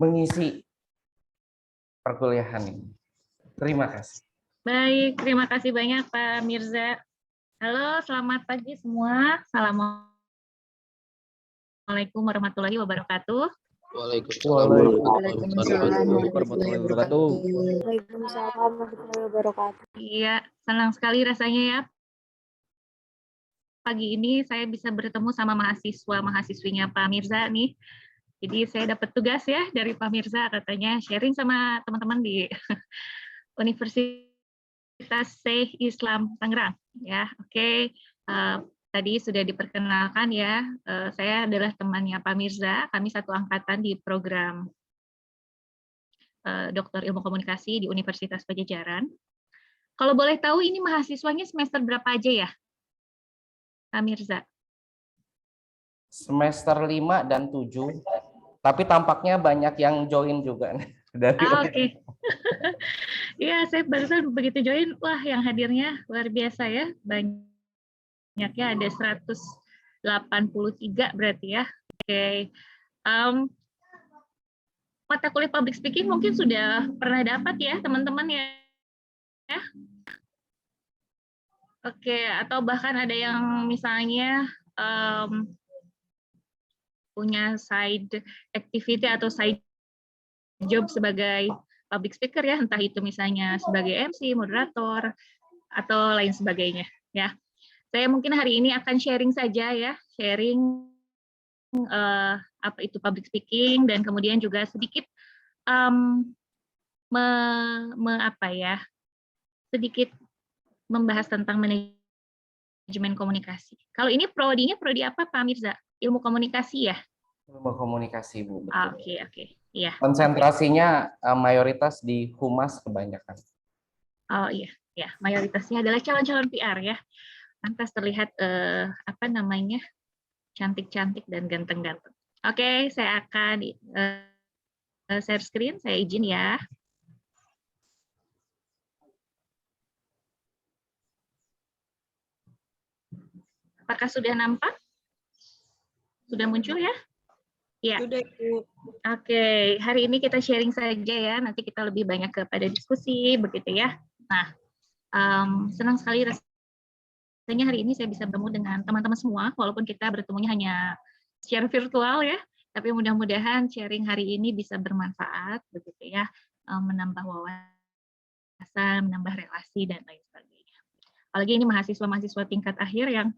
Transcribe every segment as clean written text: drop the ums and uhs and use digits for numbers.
mengisi perkuliahan ini. Terima kasih. Baik, terima kasih banyak Pak Mirza. Halo, selamat pagi semua. Assalamualaikum warahmatullahi wabarakatuh. Waalaikumsalam warahmatullahi wabarakatuh. Waalaikumsalam warahmatullahi wabarakatuh. Iya, senang sekali rasanya ya. Pagi ini saya bisa bertemu sama mahasiswa-mahasiswinya Pak Mirza nih. Jadi saya dapat tugas ya dari Pak Mirza, katanya sharing sama teman-teman di Universitas Syekh Islam Tangerang. Ya, oke. Tadi sudah diperkenalkan ya, saya adalah temannya Pak Mirza. Kami satu angkatan di program Doktor Ilmu Komunikasi di Universitas Pajajaran. Kalau boleh tahu ini mahasiswanya semester berapa aja ya, Pak Mirza? Semester 5 dan 7. Tapi tampaknya banyak yang join juga. Oke. Iya, saya barusan begitu join, wah yang hadirnya luar biasa ya. Banyaknya ada 183 berarti ya. Oke. Mata kuliah public speaking mungkin sudah pernah dapat ya teman-teman ya. Oke, atau bahkan ada yang misalnya punya side activity atau side job sebagai public speaker ya, entah itu misalnya sebagai MC, moderator, atau lain sebagainya ya. Saya mungkin hari ini akan sharing saja ya, sharing apa itu public speaking dan kemudian juga sedikit sedikit membahas tentang manajemen komunikasi. Kalau ini prodinya prodi apa Pak Mirza? Ilmu komunikasi ya? Ilmu komunikasi, Bu. Oke. Iya. Konsentrasinya mayoritas di humas kebanyakan. Oh iya, mayoritasnya adalah calon-calon PR ya. Pantas terlihat cantik-cantik dan ganteng-ganteng. Oke, saya akan share screen, saya izin ya. Apakah sudah nampak? Sudah muncul ya? Ya. Sudah, Bu. Oke, hari ini kita sharing saja ya, nanti kita lebih banyak kepada diskusi, begitu ya. Nah, senang sekali rasanya hari ini saya bisa bertemu dengan teman-teman semua, walaupun kita bertemunya hanya secara virtual ya, tapi mudah-mudahan sharing hari ini bisa bermanfaat, begitu ya, menambah wawasan, menambah relasi, dan lain sebagainya. Apalagi ini mahasiswa-mahasiswa tingkat akhir yang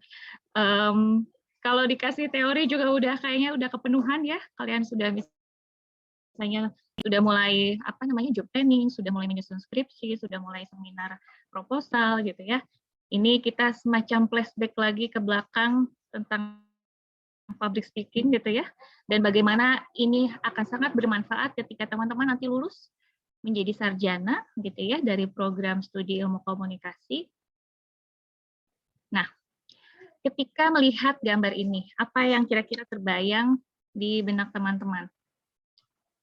kalau dikasih teori juga kayaknya udah kepenuhan ya. Kalian sudah misalnya sudah mulai job planning, sudah mulai menyusun skripsi, sudah mulai seminar proposal gitu ya. Ini kita semacam flashback lagi ke belakang tentang public speaking gitu ya. Dan bagaimana ini akan sangat bermanfaat ketika teman-teman nanti lulus menjadi sarjana gitu ya dari program studi ilmu komunikasi. Nah, ketika melihat gambar ini, apa yang kira-kira terbayang di benak teman-teman?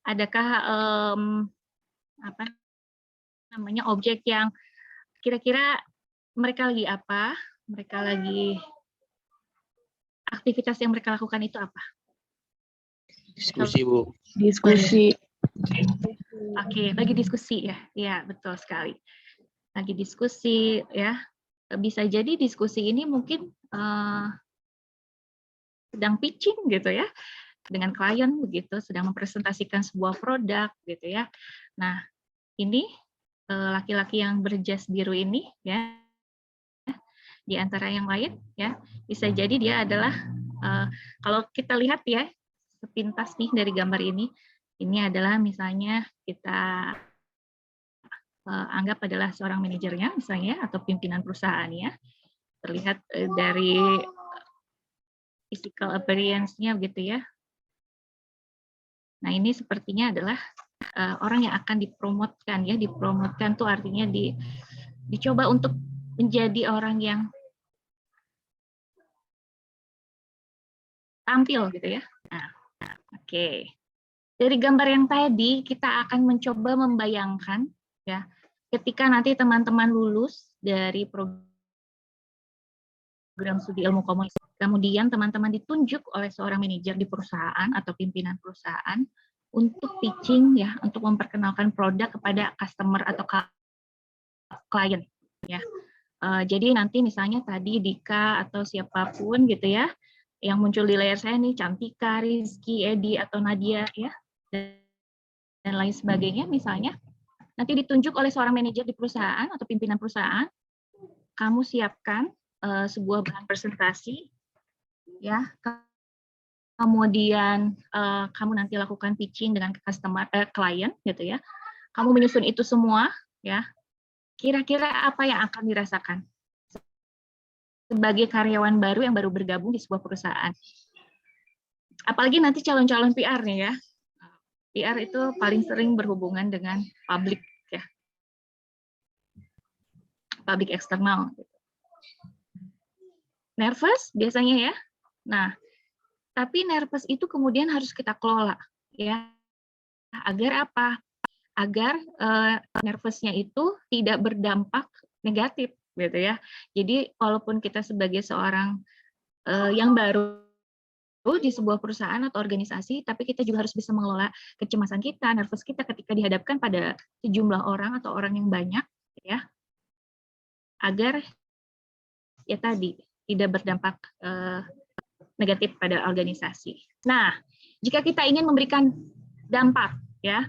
Adakah objek yang kira-kira mereka lagi apa? Mereka lagi aktivitas yang mereka lakukan itu apa? Diskusi, Bu. Diskusi. Oke, lagi diskusi ya. Ya, betul sekali. Lagi diskusi ya. Bisa jadi diskusi ini mungkin sedang pitching gitu ya dengan klien begitu, sedang mempresentasikan sebuah produk gitu ya. Nah, ini laki-laki yang berjas biru ini ya, di antara yang lain ya, bisa jadi dia adalah kalau kita lihat ya sepintas nih dari gambar ini adalah misalnya kita anggap adalah seorang manajernya misalnya atau pimpinan perusahaannya, terlihat dari physical appearance-nya gitu ya. Nah, ini sepertinya adalah orang yang akan dipromotkan ya, dipromotkan tuh artinya dicoba untuk menjadi orang yang tampil gitu ya. Nah, oke. Dari gambar yang tadi kita akan mencoba membayangkan ya, ketika nanti teman-teman lulus dari program studi ilmu komunikasi, kemudian teman-teman ditunjuk oleh seorang manajer di perusahaan atau pimpinan perusahaan untuk pitching ya, untuk memperkenalkan produk kepada customer atau klien ya. Jadi nanti misalnya tadi Dika atau siapapun gitu ya, yang muncul di layar saya nih, Cantika, Rizky, Edi atau Nadia ya, dan lain sebagainya misalnya, nanti ditunjuk oleh seorang manajer di perusahaan atau pimpinan perusahaan, kamu siapkan sebuah bahan presentasi ya, kemudian kamu nanti lakukan pitching dengan customer klien gitu ya. Kamu menyusun itu semua ya. Kira-kira apa yang akan dirasakan sebagai karyawan baru yang baru bergabung di sebuah perusahaan? Apalagi nanti calon-calon PR nih ya. PR itu paling sering berhubungan dengan publik ya. Publik eksternal. Nervous biasanya ya. Nah, tapi nervous itu kemudian harus kita kelola ya. Agar apa? Agar nervousnya itu tidak berdampak negatif gitu ya. Jadi walaupun kita sebagai seorang yang baru di sebuah perusahaan atau organisasi, tapi kita juga harus bisa mengelola kecemasan kita, nervous kita ketika dihadapkan pada sejumlah orang atau orang yang banyak ya. Agar ya tadi tidak berdampak negatif pada organisasi. Nah, jika kita ingin memberikan dampak ya,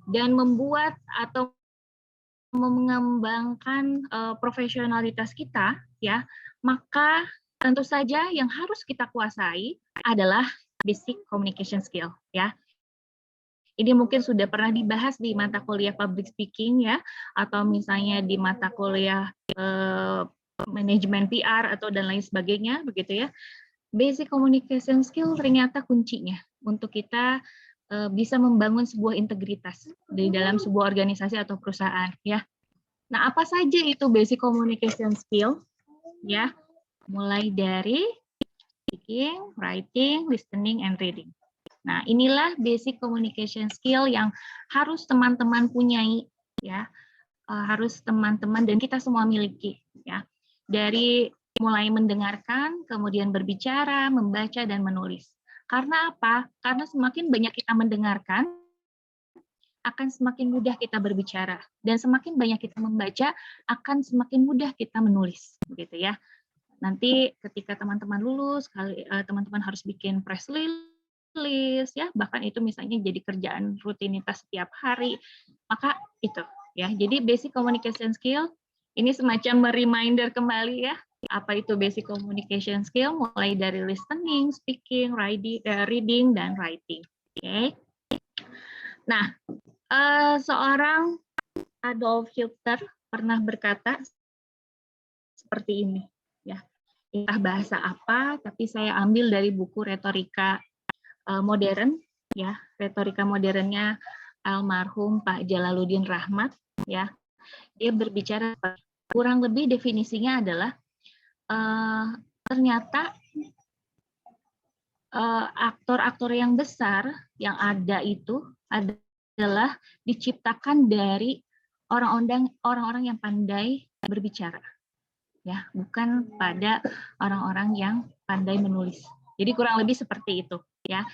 dan membuat atau mengembangkan profesionalitas kita ya, maka tentu saja yang harus kita kuasai adalah basic communication skill ya. Ini mungkin sudah pernah dibahas di mata kuliah public speaking ya, atau misalnya di mata kuliah manajemen PR atau dan lain sebagainya begitu ya. Basic communication skill ternyata kuncinya untuk kita bisa membangun sebuah integritas di dalam sebuah organisasi atau perusahaan ya. Nah, apa saja itu basic communication skill ya? Mulai dari speaking, writing, listening, and reading. Nah, inilah basic communication skill yang harus teman-teman punyai ya. Harus teman-teman dan kita semua miliki ya. Dari mulai mendengarkan, kemudian berbicara, membaca, dan menulis. Karena apa? Karena semakin banyak kita mendengarkan, akan semakin mudah kita berbicara. Dan semakin banyak kita membaca, akan semakin mudah kita menulis. Begitu ya. Nanti ketika teman-teman lulus, teman-teman harus bikin press release, ya, bahkan itu misalnya jadi kerjaan rutinitas setiap hari. Maka itu, ya. Jadi basic communication skill, ini semacam reminder kembali ya, apa itu basic communication skill, mulai dari listening, speaking, reading, dan writing. Oke. Nah, seorang Adolf Hitler pernah berkata seperti ini, ya. Entah bahasa apa, tapi saya ambil dari buku retorika modern, ya. Retorika modernnya almarhum Pak Jalaluddin Rahmat, ya. Dia berbicara kurang lebih definisinya adalah ternyata aktor-aktor yang besar yang ada itu adalah diciptakan dari orang-orang yang pandai berbicara, ya, bukan pada orang-orang yang pandai menulis. Jadi kurang lebih seperti itu, ya.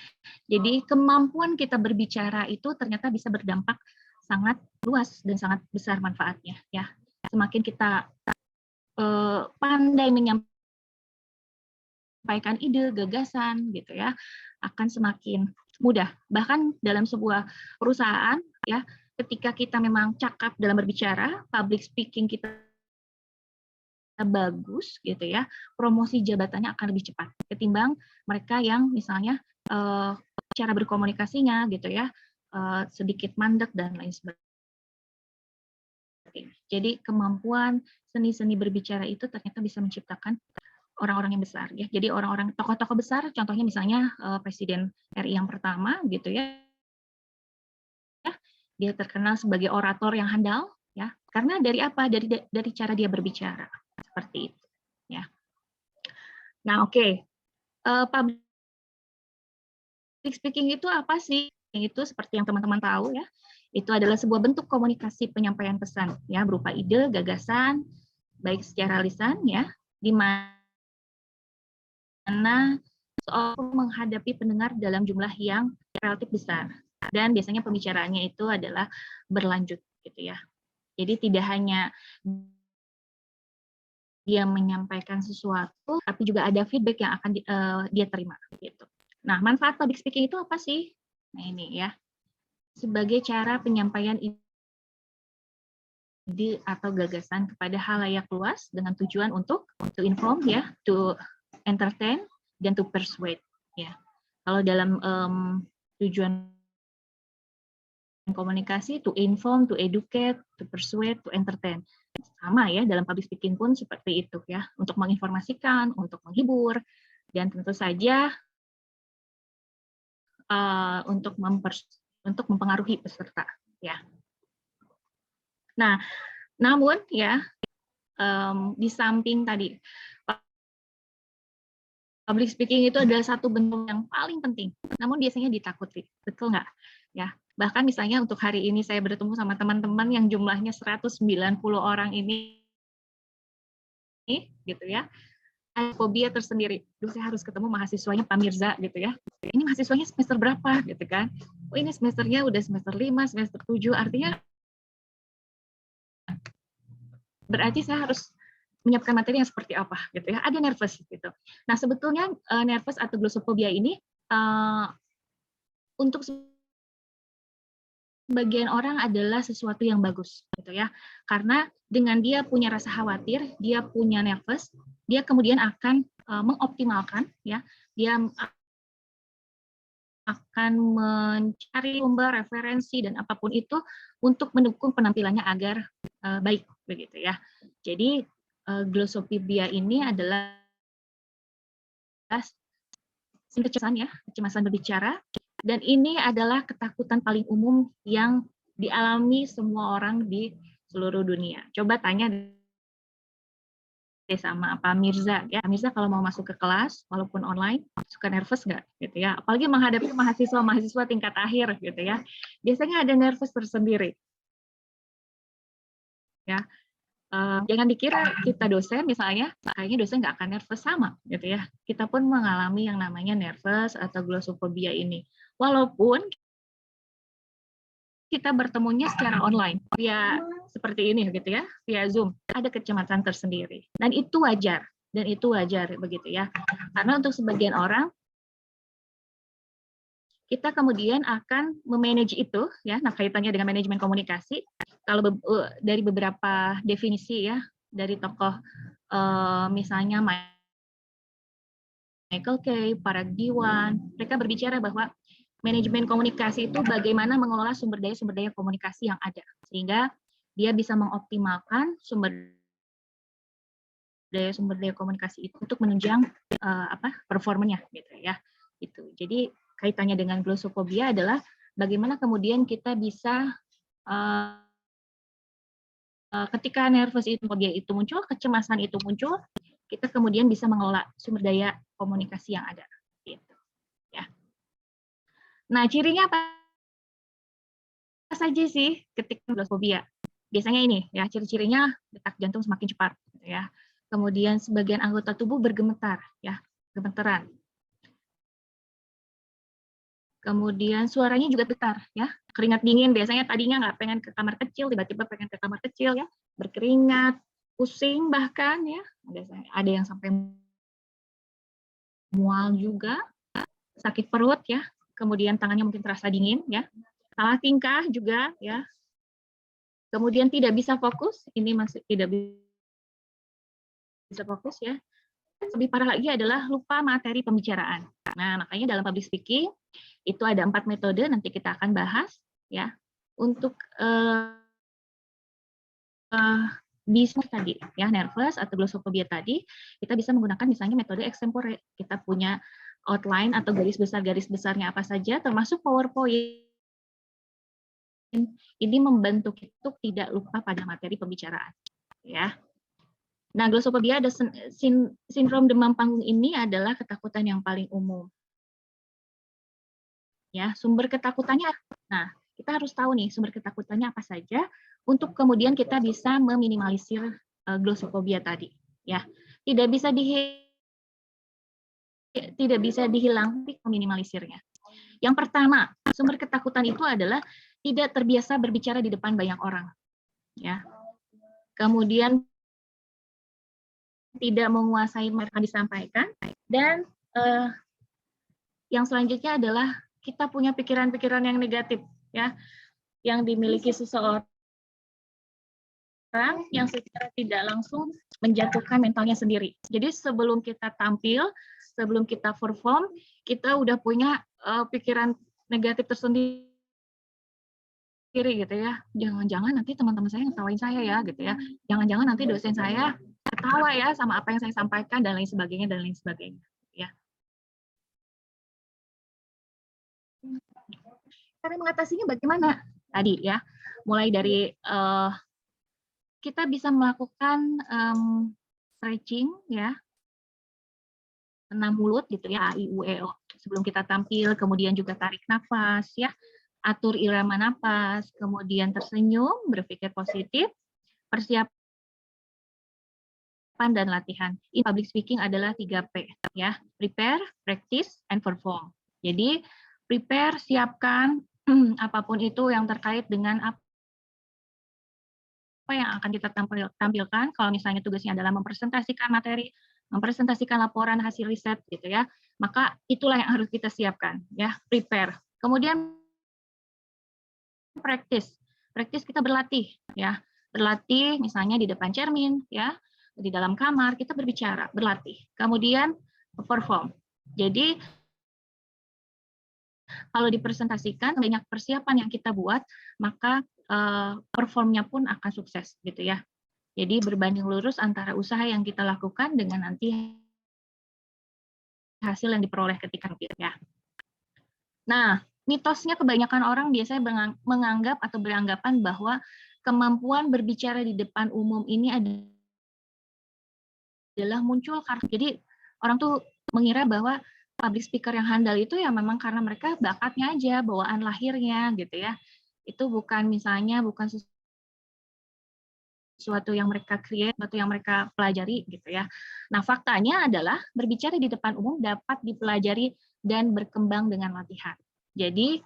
Jadi kemampuan kita berbicara itu ternyata bisa berdampak sangat luas dan sangat besar manfaatnya, ya. Semakin kita pandai menyampaikan ide, gagasan, gitu ya, akan semakin mudah. Bahkan dalam sebuah perusahaan, ya, ketika kita memang cakap dalam berbicara, public speaking kita bagus, gitu ya, promosi jabatannya akan lebih cepat ketimbang mereka yang misalnya cara berkomunikasinya, gitu ya, sedikit mandek dan lain sebagainya. Jadi kemampuan seni-seni berbicara itu ternyata bisa menciptakan orang-orang yang besar, ya. Jadi orang-orang tokoh-tokoh besar, contohnya misalnya Presiden RI yang pertama, gitu ya. Dia terkenal sebagai orator yang handal, ya. Karena dari apa? Dari cara dia berbicara, seperti itu, ya. Nah, oke. Public speaking itu apa sih? Itu seperti yang teman-teman tahu, ya. Itu adalah sebuah bentuk komunikasi penyampaian pesan, ya, berupa ide, gagasan, baik secara lisan, ya, di mana seorang menghadapi pendengar dalam jumlah yang relatif besar, dan biasanya pembicaraannya itu adalah berlanjut gitu ya. Jadi tidak hanya dia menyampaikan sesuatu, tapi juga ada feedback yang akan dia terima gitu. Nah, manfaat public speaking itu apa sih? Nah, ini ya. Sebagai cara penyampaian ide atau gagasan kepada halayak luas dengan tujuan untuk to inform ya, to entertain dan to persuade ya. Kalau dalam tujuan komunikasi, to inform, to educate, to persuade, to entertain. Sama ya, dalam public speaking pun seperti itu ya, untuk menginformasikan, untuk menghibur, dan tentu saja untuk mempengaruhi peserta ya. Nah, namun ya di samping tadi public speaking itu adalah satu bentuk yang paling penting, namun biasanya ditakuti, betul nggak? Ya, bahkan misalnya untuk hari ini saya bertemu sama teman-teman yang jumlahnya 190 orang ini, gitu ya, ada fobia tersendiri. Duh, saya harus ketemu mahasiswanya Pak Mirza gitu ya. Ini mahasiswanya semester berapa gitu kan? Oh, ini semesternya udah semester 5, semester 7, artinya berarti saya harus menyiapkan materi yang seperti apa gitu ya. Ada nervous gitu. Nah, sebetulnya nervous atau glossophobia ini untuk sebagian orang adalah sesuatu yang bagus gitu ya. Karena dengan dia punya rasa khawatir, dia punya nervous, dia kemudian akan mengoptimalkan ya. Dia akan mencari sumber referensi dan apapun itu untuk mendukung penampilannya agar baik begitu ya. Jadi glossophobia ini adalah kecemasan berbicara, dan ini adalah ketakutan paling umum yang dialami semua orang di seluruh dunia. Coba tanya sama Pak Mirza ya. Pak Mirza kalau mau masuk ke kelas walaupun online suka nervous nggak gitu ya, apalagi menghadapi mahasiswa tingkat akhir gitu ya, biasanya ada nervous tersendiri ya. Jangan dikira kita dosen misalnya kayaknya dosen nggak akan nervous, sama gitu ya, kita pun mengalami yang namanya nervous atau glossophobia ini walaupun kita bertemunya secara online via seperti ini gitu ya, via Zoom, ada kecemasan tersendiri dan itu wajar begitu ya, karena untuk sebagian orang kita kemudian akan memanage itu ya. Nah, kaitannya dengan manajemen komunikasi, kalau dari beberapa definisi ya dari tokoh misalnya Michael Kay, Parag Diwan, mereka berbicara bahwa manajemen komunikasi itu bagaimana mengelola sumber daya komunikasi yang ada sehingga dia bisa mengoptimalkan sumber daya komunikasi itu untuk menunjang performanya gitu ya. Itu. Jadi kaitannya dengan glossophobia adalah bagaimana kemudian kita bisa ketika nervous itu muncul, kecemasan itu muncul, kita kemudian bisa mengelola sumber daya komunikasi yang ada. Gitu. Ya. Nah, cirinya apa saja sih ketika glossophobia? Biasanya ini ya, ciri-cirinya detak jantung semakin cepat gitu ya. Kemudian sebagian anggota tubuh bergemetar ya, gemeteran. Kemudian suaranya juga getar ya, keringat dingin, biasanya tadinya nggak pengen ke kamar kecil, tiba-tiba pengen ke kamar kecil ya, berkeringat, pusing bahkan ya, ada yang sampai mual juga, sakit perut ya, kemudian tangannya mungkin terasa dingin ya, salah tingkah juga ya, kemudian tidak bisa fokus, ini masih tidak bisa fokus ya. Lebih parah lagi adalah lupa materi pembicaraan. Nah, makanya dalam public speaking itu ada 4 metode, nanti kita akan bahas ya. Untuk bisa tadi ya, nervous atau glossophobia tadi, kita bisa menggunakan misalnya metode extempore. Kita punya outline atau garis besarnya apa saja, termasuk PowerPoint. Ini membantu kita tidak lupa pada materi pembicaraan ya. Nah, glossophobia ada sindrom demam panggung ini adalah ketakutan yang paling umum. Ya, sumber ketakutannya. Nah, kita harus tahu nih sumber ketakutannya apa saja untuk kemudian kita bisa meminimalisir glossophobia tadi. Ya, tidak bisa dihilang, tapi meminimalisirnya. Yang pertama, sumber ketakutan itu adalah tidak terbiasa berbicara di depan banyak orang. Ya. Kemudian tidak menguasai mereka disampaikan, dan yang selanjutnya adalah kita punya pikiran-pikiran yang negatif, ya, yang dimiliki seseorang yang secara tidak langsung menjatuhkan mentalnya sendiri. Jadi sebelum kita tampil, sebelum kita perform, kita udah punya pikiran negatif tersendiri gitu ya. Jangan-jangan nanti teman-teman saya ngetawain saya ya gitu ya. Jangan-jangan nanti dosen saya ketawa ya sama apa yang saya sampaikan dan lain sebagainya dan lain sebagainya ya. Cara mengatasinya bagaimana? Tadi ya, mulai dari kita bisa melakukan stretching ya, tenang mulut gitu ya, A, I, U, E, O. Sebelum kita tampil, kemudian juga tarik nafas ya, atur irama nafas, kemudian tersenyum, berpikir positif, persiapan dan latihan. In public speaking adalah 3P ya, prepare, practice, and perform. Jadi prepare, siapkan apapun itu yang terkait dengan apa yang akan kita tampilkan. Kalau misalnya tugasnya adalah mempresentasikan materi, mempresentasikan laporan hasil riset gitu ya, maka itulah yang harus kita siapkan ya, prepare. Kemudian practice kita berlatih ya, berlatih misalnya di depan cermin ya, di dalam kamar kita berbicara, berlatih. Kemudian perform. Jadi kalau dipresentasikan banyak persiapan yang kita buat, maka performnya pun akan sukses gitu ya. Jadi berbanding lurus antara usaha yang kita lakukan dengan nanti hasil yang diperoleh ketika tampil ya. Nah, mitosnya kebanyakan orang biasanya menganggap atau beranggapan bahwa kemampuan berbicara di depan umum ini adalah muncul karena, jadi orang tuh mengira bahwa public speaker yang handal itu ya memang karena mereka bakatnya aja, bawaan lahirnya gitu ya. Itu bukan misalnya bukan sesuatu yang mereka create, sesuatu yang mereka pelajari gitu ya. Nah, faktanya adalah berbicara di depan umum dapat dipelajari dan berkembang dengan latihan. Jadi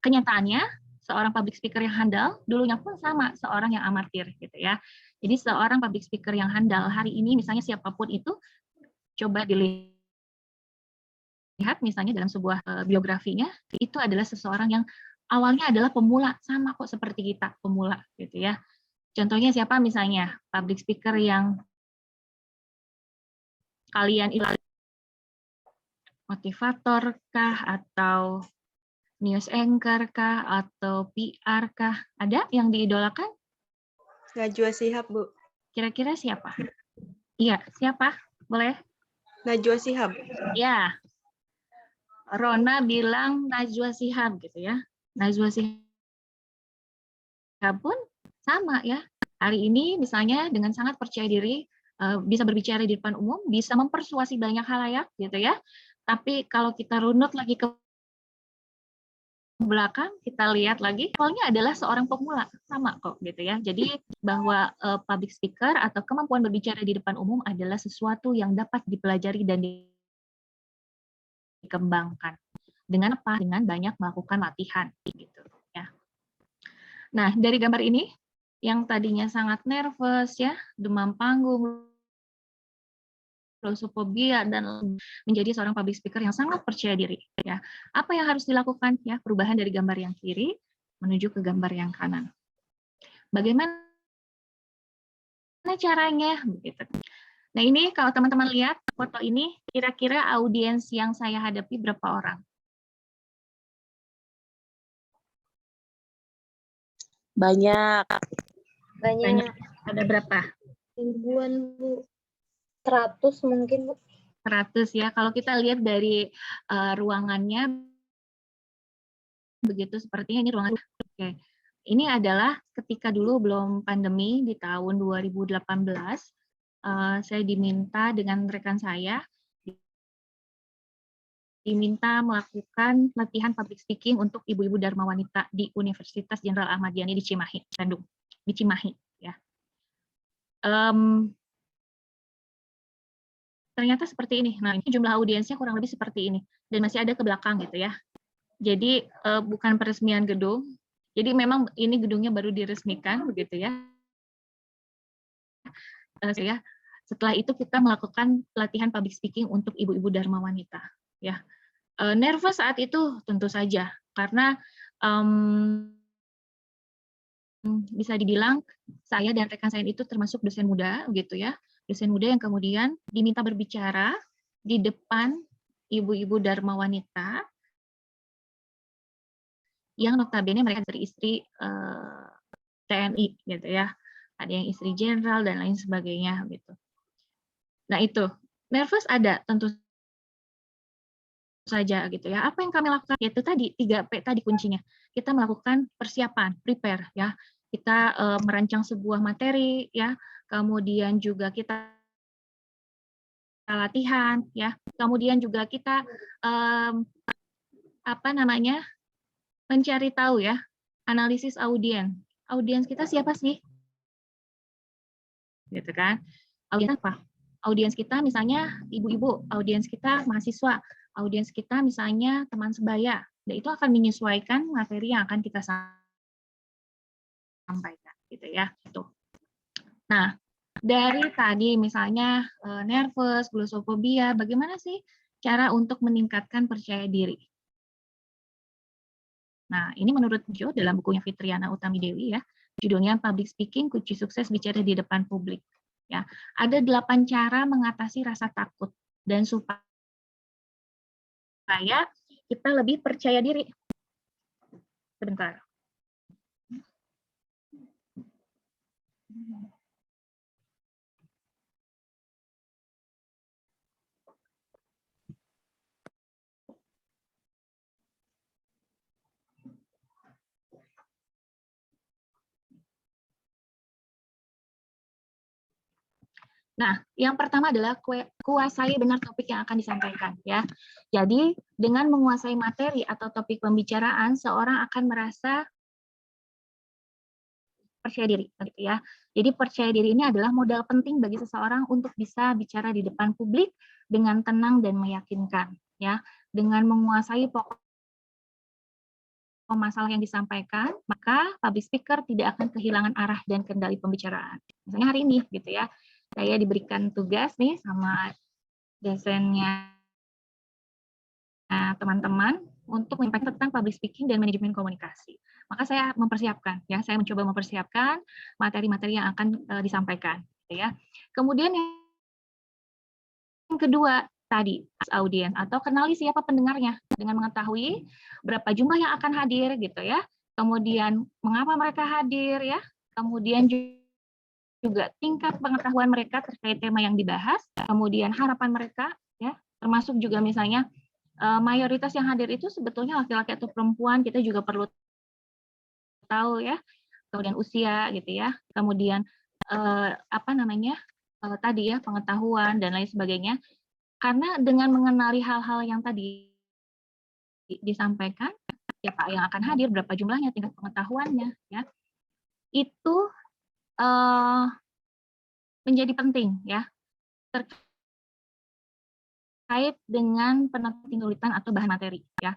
kenyataannya seorang public speaker yang handal dulunya pun sama seorang yang amatir gitu ya. Jadi seorang public speaker yang handal hari ini misalnya siapapun itu, coba dilihat misalnya dalam sebuah biografinya, itu adalah seseorang yang awalnya adalah pemula, sama kok seperti kita, pemula gitu ya. Contohnya siapa misalnya public speaker yang kalian itu motivator kah, atau news anchor kah, atau PR kah? Ada yang diidolakan? Najwa Shihab, Bu. Kira-kira siapa? Iya, siapa? Boleh? Najwa Shihab. Ya, Rona bilang Najwa Shihab gitu ya. Najwa Shihab pun sama ya. Hari ini misalnya dengan sangat percaya diri, bisa berbicara di depan umum, bisa mempersuasi banyak halayak gitu ya. Tapi kalau kita runut lagi ke belakang, kita lihat lagi, awalnya adalah seorang pemula, sama kok gitu ya. Jadi bahwa public speaker atau kemampuan berbicara di depan umum adalah sesuatu yang dapat dipelajari dan dikembangkan. Dengan apa? Dengan banyak melakukan latihan gitu ya. Nah, dari gambar ini yang tadinya sangat nervous ya, demam panggung, klaustrofobia, dan menjadi seorang public speaker yang sangat percaya diri ya. Apa yang harus dilakukan ya? Perubahan dari gambar yang kiri menuju ke gambar yang kanan. Bagaimana caranya begitu. Nah, ini kalau teman-teman lihat foto ini, kira-kira audiens yang saya hadapi berapa orang? Banyak. Banyak. Ada berapa? Ribuan, Bu. 100 mungkin, Bu. 100 ya. Kalau kita lihat dari ruangannya, begitu sepertinya ini ruangan. Oke. Ini adalah ketika dulu belum pandemi di tahun 2018, saya diminta dengan rekan saya diminta melakukan latihan public speaking untuk ibu-ibu Dharma Wanita di Universitas Jenderal Ahmad Yani di Cimahi, Bandung, di Cimahi ya. ternyata seperti ini. Nah, ini jumlah audiensnya kurang lebih seperti ini dan masih ada ke belakang gitu ya. Jadi bukan peresmian gedung. Jadi memang ini gedungnya baru diresmikan begitu ya. Setelah itu kita melakukan pelatihan public speaking untuk ibu-ibu Dharma wanita. Ya, nervous saat itu tentu saja karena bisa dibilang saya dan rekan saya itu termasuk dosen muda, gitu ya, dosen muda yang kemudian diminta berbicara di depan ibu-ibu Dharma wanita yang notabene mereka dari istri TNI, gitu ya, ada yang istri jenderal dan lain sebagainya, gitu. Nah itu nervous ada tentu saja gitu ya. Apa yang kami lakukan? Yaitu tadi 3P tadi kuncinya. Kita melakukan persiapan, prepare ya. Kita merancang sebuah materi ya. Kemudian juga kita latihan ya. Kemudian juga kita mencari tahu ya, analisis audiens. Audiens kita siapa sih? Gitu kan? Audiens apa? Audiens kita misalnya ibu-ibu, audiens kita mahasiswa, audiens kita misalnya teman sebaya. Dan itu akan menyesuaikan materi yang akan kita sampaikan, gitu ya. Gitu. Nah, dari tadi misalnya nervous, glossophobia, bagaimana sih cara untuk meningkatkan percaya diri? Nah, ini menurut Jo dalam bukunya Fitriana Utami Dewi ya, judulnya Public Speaking, Kunci Sukses Bicara di Depan Publik. Ya, ada 8 cara mengatasi rasa takut dan supaya kita lebih percaya diri. Sebentar. Nah, yang pertama adalah kuasai benar topik yang akan disampaikan ya. Jadi, dengan menguasai materi atau topik pembicaraan, seorang akan merasa percaya diri gitu ya. Jadi percaya diri ini adalah modal penting bagi seseorang untuk bisa bicara di depan publik dengan tenang dan meyakinkan ya. Dengan menguasai pokok masalah yang disampaikan, maka public speaker tidak akan kehilangan arah dan kendali pembicaraan. Misalnya hari ini gitu ya. Saya diberikan tugas nih sama dosennya teman-teman untuk menyampaikan tentang public speaking dan manajemen komunikasi. Maka saya mempersiapkan, ya, saya mencoba mempersiapkan materi-materi yang akan disampaikan, gitu ya. Kemudian yang kedua tadi audiens atau kenali siapa pendengarnya dengan mengetahui berapa jumlah yang akan hadir, gitu ya. Kemudian mengapa mereka hadir, ya. Kemudian juga tingkat pengetahuan mereka terkait tema yang dibahas, kemudian harapan mereka, ya, termasuk juga misalnya mayoritas yang hadir itu sebetulnya laki-laki atau perempuan, kita juga perlu tahu ya, kemudian usia gitu ya, kemudian tadi ya pengetahuan dan lain sebagainya, karena dengan mengenali hal-hal yang tadi disampaikan, siapa yang akan hadir, berapa jumlahnya, tingkat pengetahuannya, ya, itu menjadi penting ya terkait dengan penulisan atau bahan materi ya.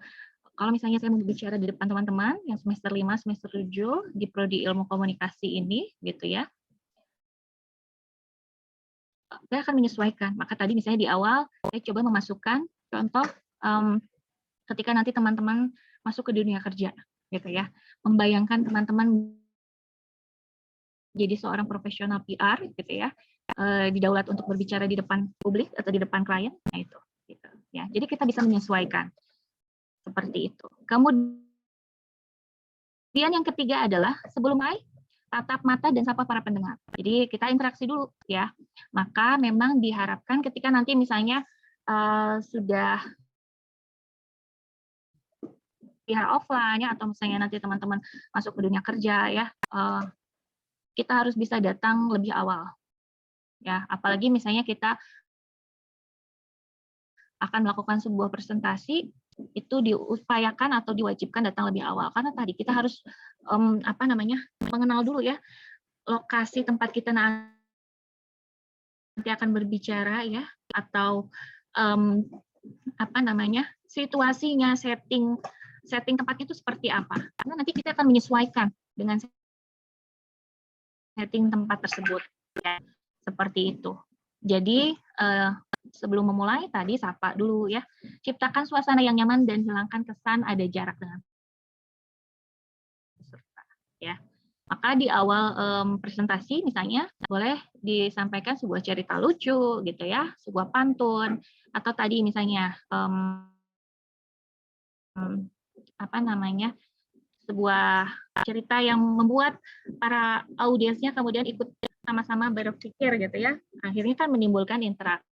Kalau misalnya saya mau bicara di depan teman-teman yang semester 5, semester 7 di prodi ilmu komunikasi ini gitu ya. Saya akan menyesuaikan. Maka tadi misalnya di awal saya coba memasukkan contoh ketika nanti teman-teman masuk ke dunia kerja gitu ya. Membayangkan teman-teman jadi seorang profesional PR gitu ya, didaulat untuk berbicara di depan publik atau di depan klien, nah itu gitu ya. Jadi kita bisa menyesuaikan seperti itu. Kemudian yang ketiga adalah sebelum mulai tatap mata dan sapa para pendengar. Jadi kita interaksi dulu ya. Maka memang diharapkan ketika nanti misalnya sudah PR offline ya, atau misalnya nanti teman-teman masuk ke dunia kerja ya, kita harus bisa datang lebih awal. Ya, apalagi misalnya kita akan melakukan sebuah presentasi, itu diupayakan atau diwajibkan datang lebih awal karena tadi kita harus mengenal dulu ya lokasi tempat kita nanti akan berbicara ya, atau apa namanya, situasinya, setting tempatnya itu seperti apa. Karena nanti kita akan menyesuaikan dengan setting tempat tersebut ya, seperti itu. Jadi sebelum memulai tadi sapa dulu ya, ciptakan suasana yang nyaman dan hilangkan kesan ada jarak dengan peserta ya. Maka di awal presentasi misalnya boleh disampaikan sebuah cerita lucu gitu ya, sebuah pantun, atau tadi misalnya apa namanya, sebuah cerita yang membuat para audiensnya kemudian ikut sama-sama berpikir gitu ya. Akhirnya kan menimbulkan interaksi.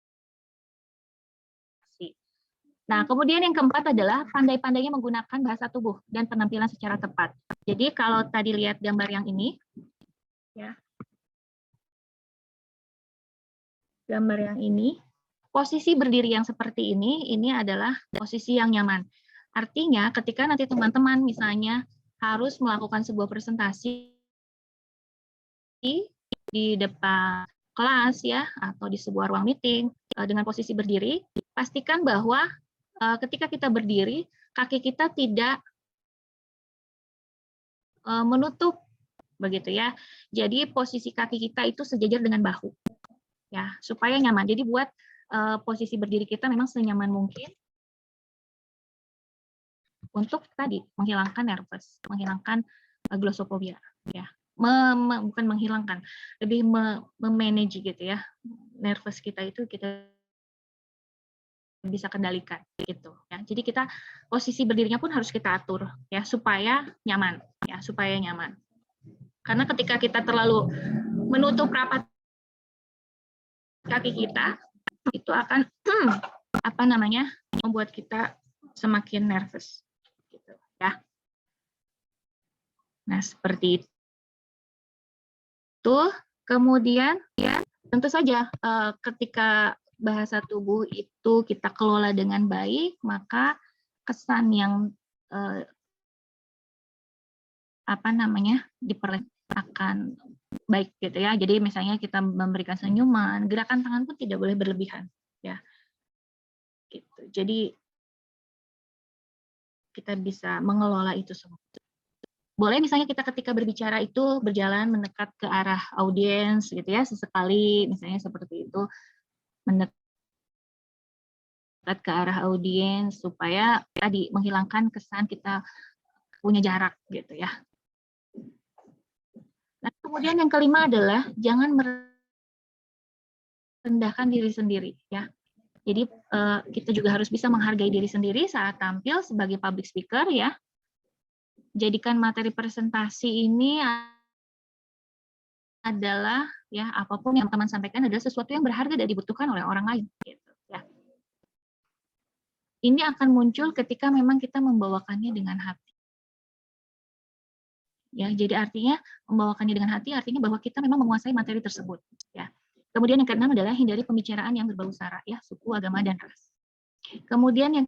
Nah, kemudian yang keempat adalah pandai-pandainya menggunakan bahasa tubuh dan penampilan secara tepat. Jadi kalau tadi lihat gambar yang ini, ya, gambar yang ini, posisi berdiri yang seperti ini adalah posisi yang nyaman. Artinya ketika nanti teman-teman misalnya harus melakukan sebuah presentasi di depan kelas ya, atau di sebuah ruang meeting dengan posisi berdiri, pastikan bahwa ketika kita berdiri, kaki kita tidak menutup begitu ya. Jadi posisi kaki kita itu sejajar dengan bahu ya, supaya nyaman. Jadi buat posisi berdiri kita memang senyaman mungkin untuk tadi menghilangkan nervous, menghilangkan glossophobia ya. Bukan menghilangkan, lebih memanage gitu ya. Nervous kita itu kita bisa kendalikan gitu ya. Jadi kita posisi berdirinya pun harus kita atur ya, supaya nyaman ya, supaya nyaman. Karena ketika kita terlalu menutup rapat kaki kita, itu akan apa namanya, membuat kita semakin nervous gitu ya. Nah, seperti itu. Kemudian ya, tentu saja ketika bahasa tubuh itu kita kelola dengan baik, maka kesan yang apa namanya, diperlihatkan akan baik gitu ya. Jadi misalnya kita memberikan senyuman, gerakan tangan pun tidak boleh berlebihan ya. Gitu. Jadi kita bisa mengelola itu semua. Boleh misalnya kita ketika berbicara itu berjalan mendekat ke arah audiens gitu ya, sesekali misalnya seperti itu, mendekat ke arah audiens supaya tadi menghilangkan kesan kita punya jarak gitu ya. Nah, kemudian yang kelima adalah jangan merendahkan diri sendiri ya. Jadi kita juga harus bisa menghargai diri sendiri saat tampil sebagai public speaker ya. Jadikan materi presentasi ini adalah ya, apapun yang teman sampaikan adalah sesuatu yang berharga dan dibutuhkan oleh orang lain gitu ya. Ini akan muncul ketika memang kita membawakannya dengan hati. Ya, jadi artinya membawakannya dengan hati artinya bahwa kita memang menguasai materi tersebut ya. Kemudian yang keenam adalah hindari pembicaraan yang berbau sara ya, suku, agama dan ras. Kemudian yang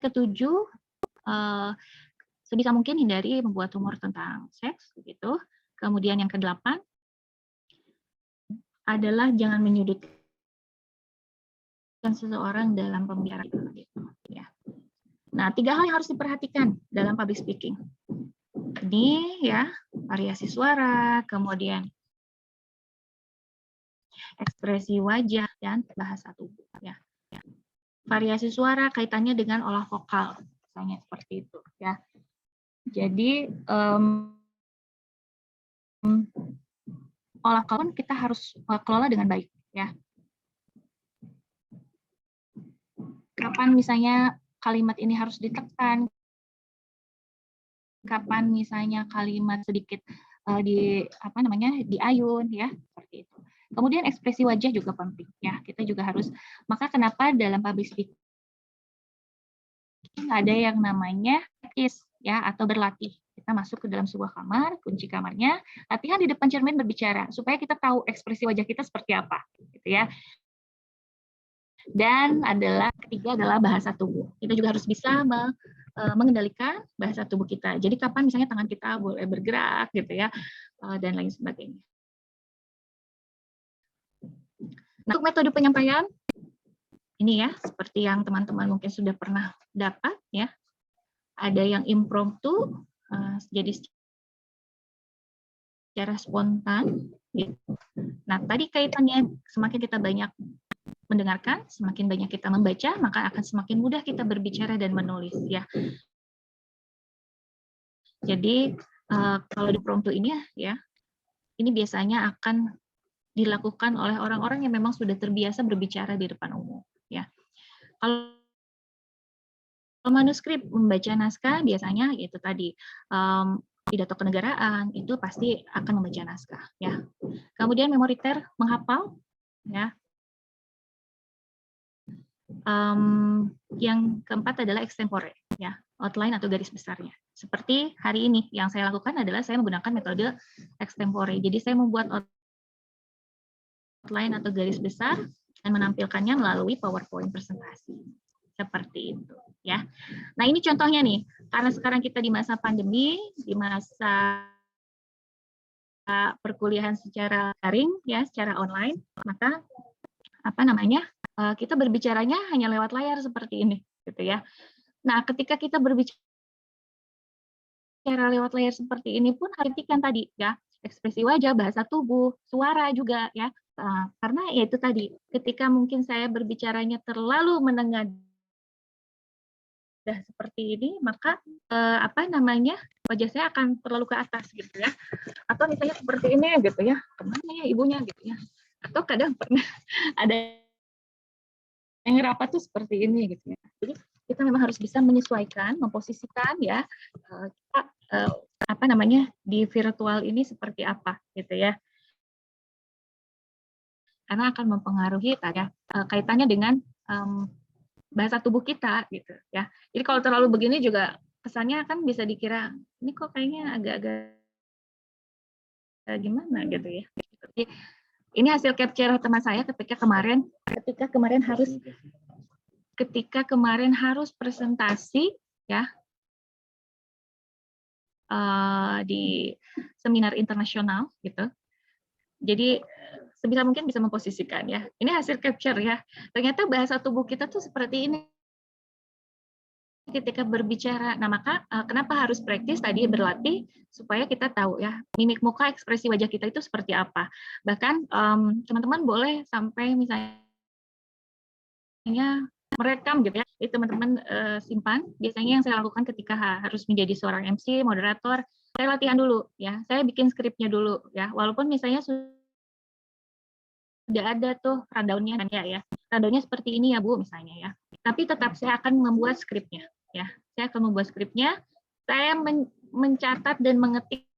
ketujuh, sebisa mungkin hindari membuat rumor tentang seks begitu. Kemudian yang kedelapan adalah jangan menyudutkan seseorang dalam pembicaraan gitu ya. Nah, 3 hal yang harus diperhatikan dalam public speaking. Ini ya, variasi suara, kemudian ekspresi wajah dan bahasa tubuh ya. Variasi suara kaitannya dengan olah vokal, misalnya seperti itu ya. Jadi olah vokal kita harus kelola dengan baik ya. Kapan misalnya kalimat ini harus ditekan, kapan misalnya kalimat sedikit diayun ya, seperti itu. Kemudian ekspresi wajah juga penting ya, kita juga harus, maka kenapa dalam public speaking ada yang namanya practice ya, atau berlatih. Kita masuk ke dalam sebuah kamar, kunci kamarnya, latihan di depan cermin berbicara supaya kita tahu ekspresi wajah kita seperti apa gitu ya. Dan ketiga adalah bahasa tubuh. Kita juga harus bisa mengendalikan bahasa tubuh kita. Jadi kapan misalnya tangan kita boleh bergerak gitu ya, dan lain sebagainya. Nah, untuk metode penyampaian ini ya, seperti yang teman-teman mungkin sudah pernah dapat ya. Ada yang impromptu, jadi secara spontan. Gitu. Nah, tadi kaitannya semakin kita banyak mendengarkan, semakin banyak kita membaca, maka akan semakin mudah kita berbicara dan menulis ya. Jadi kalau di impromptu ini ya, ini biasanya akan dilakukan oleh orang-orang yang memang sudah terbiasa berbicara di depan umum ya. Kalau manuskrip membaca naskah biasanya itu tadi pidato kenegaraan itu pasti akan membaca naskah ya. Kemudian memoriter menghafal ya. Yang keempat adalah extempore ya, outline atau garis besarnya. Seperti hari ini yang saya lakukan adalah saya menggunakan metode extempore. Jadi saya membuat outline atau garis besar dan menampilkannya melalui PowerPoint presentasi. Seperti itu ya. Nah, ini contohnya nih. Karena sekarang kita di masa pandemi, di masa perkuliahan secara daring ya, secara online, maka kita berbicaranya hanya lewat layar seperti ini gitu ya. Nah, ketika kita berbicara lewat layar seperti ini pun perhatikan tadi ya, ekspresi wajah, bahasa tubuh, suara juga ya. Karena ya itu tadi, ketika mungkin saya berbicaranya terlalu menengadah seperti ini, maka wajah saya akan terlalu ke atas gitu ya. Atau misalnya seperti ini gitu ya, kemana ya ibunya gitu ya. Atau kadang pernah ada yang rapat tuh seperti ini gitu ya. Jadi kita memang harus bisa menyesuaikan, memposisikan ya di virtual ini seperti apa gitu ya. Karena akan mempengaruhi kaitannya dengan bahasa tubuh kita gitu ya. Jadi kalau terlalu begini juga kesannya kan bisa dikira ini kok kayaknya agak-agak gimana gitu ya. Jadi, ini hasil capture teman saya ketika kemarin harus presentasi ya di seminar internasional gitu. Jadi sebisa mungkin bisa memposisikan ya. Ini hasil capture ya. Ternyata bahasa tubuh kita tuh seperti ini ketika berbicara. Nah, maka kenapa harus praktis tadi berlatih supaya kita tahu ya mimik muka, ekspresi wajah kita itu seperti apa. Bahkan teman-teman boleh sampai misalnya merekam gitu ya. Itu teman-teman simpan. Biasanya yang saya lakukan ketika harus menjadi seorang MC, moderator, saya latihan dulu ya. Saya bikin skripnya dulu ya. Walaupun misalnya sudah ada tuh rundown-nya ya. Rundown-nya seperti ini ya Bu misalnya ya. Tapi tetap saya akan membuat skripnya ya. Saya akan membuat skripnya. Saya mencatat dan mengetik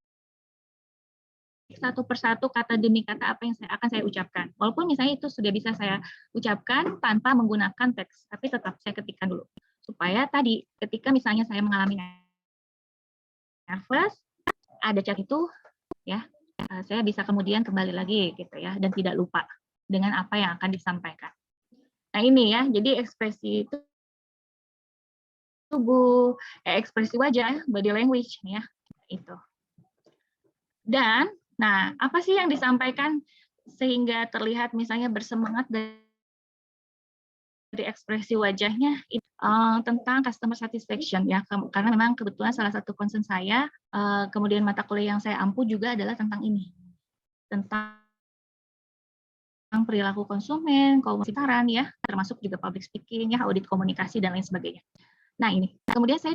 satu persatu kata demi kata apa yang akan saya ucapkan. Walaupun misalnya itu sudah bisa saya ucapkan tanpa menggunakan teks, tapi tetap saya ketikkan dulu. Supaya tadi ketika misalnya saya mengalami nervous, ada chat itu ya, saya bisa kemudian kembali lagi gitu ya dan tidak lupa dengan apa yang akan disampaikan. Nah, ini ya, jadi ekspresi tubuh, ekspresi wajah, body language ya, itu. Dan nah, apa sih yang disampaikan sehingga terlihat misalnya bersemangat dari ekspresi wajahnya tentang customer satisfaction ya, karena memang kebetulan salah satu concern saya kemudian mata kuliah yang saya ampu juga adalah tentang ini, tentang perilaku konsumen, komunikasi ya, termasuk juga public speaking ya, audit komunikasi dan lain sebagainya. Nah ini, kemudian saya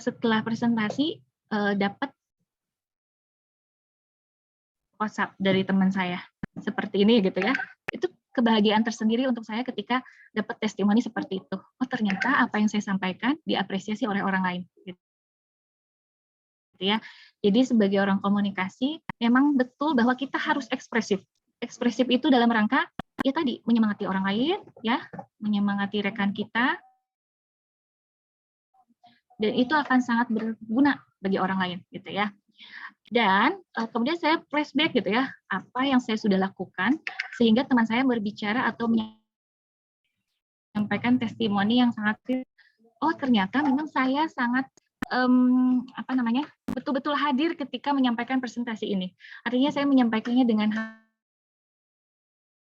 setelah presentasi dapat WhatsApp dari teman saya seperti ini gitu ya. Itu kebahagiaan tersendiri untuk saya ketika dapat testimoni seperti itu. Oh, ternyata apa yang saya sampaikan diapresiasi oleh orang lain gitu ya. Jadi sebagai orang komunikasi memang betul bahwa kita harus ekspresif. Ekspresif itu dalam rangka ya tadi menyemangati orang lain ya, menyemangati rekan kita. Dan itu akan sangat berguna bagi orang lain gitu ya. Dan kemudian saya flashback gitu ya, apa yang saya sudah lakukan sehingga teman saya berbicara atau menyampaikan testimoni yang sangat, oh ternyata memang saya sangat betul-betul hadir ketika menyampaikan presentasi ini. Artinya saya menyampaikannya dengan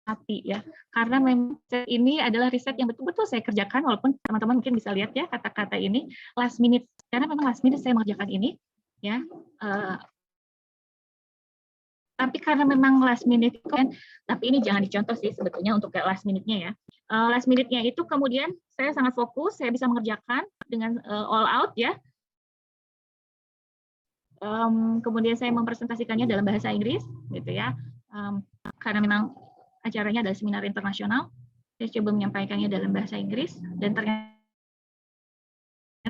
hati ya, karena memang ini adalah riset yang betul-betul saya kerjakan, walaupun teman-teman mungkin bisa lihat ya kata-kata ini last minute, karena memang last minute saya mengerjakan ini ya, tapi karena memang last minute kan, tapi ini jangan dicontoh sih sebetulnya untuk last minute-nya ya. Last minute-nya itu kemudian saya sangat fokus, saya bisa mengerjakan dengan all out ya. Kemudian saya mempresentasikannya dalam bahasa Inggris gitu ya, karena memang acaranya adalah seminar internasional, saya coba menyampaikannya dalam bahasa Inggris dan ternyata